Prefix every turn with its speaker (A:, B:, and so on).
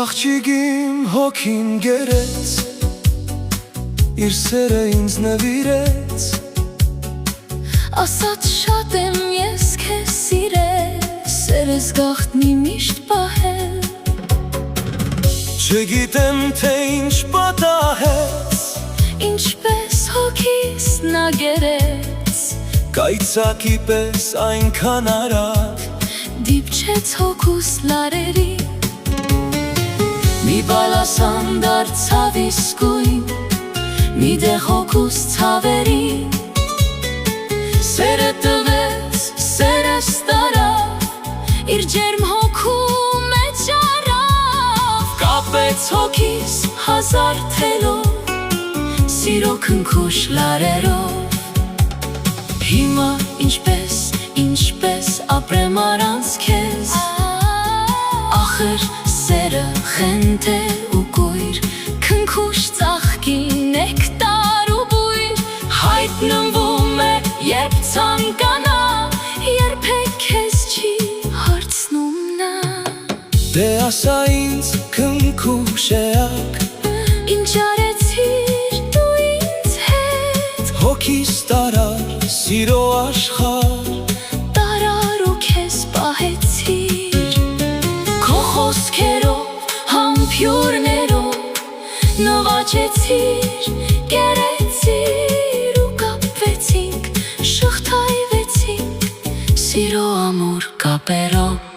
A: աղջիկիմ հոգին գերեց, իր սերը ինձ նվիրեց,
B: ասաց շատ եմ ես քեզ սիրել, սերս գաղտնի միշտ պահել,
A: չգիտեմ թե ինչ պատահեց,
B: ինչպես հոգիս նա գերեց,
A: կայծակի պես այնքան արավ,
B: դիպչեց հոգուս լարերի, մի բալասան դարձավ իսկույն, մի դեղ հոգուս ցավերին, սերը տվեց, սերս տարավ, իր ջերմ հոգու մեջ առավ, կապեց հոգիս հազար թելով, սիրո քնքուշ լարերով, հիմա ինչպես ապրեմ առանց քեզ, ախր սերը խենթ է ու կույր, քնքուշ ծաղկի նեկտար ու բույր, հայտնվում է երբ ցանկանա, երբեք քեզ չի հարցնում նա,
A: դե ասա ինձ քնքուշ էակ,
B: ինչ արեցիր դու ինձ հետ,
A: հոգիս տարար սիրո աշխարհ,
B: տարար ու քեզ պահեցիր, քո խոսքերով համբյուրներով նվաճեցիր, կերեցիր ու կապվեցինք, շղթայվեցինք, սիրո ամուր կապերով,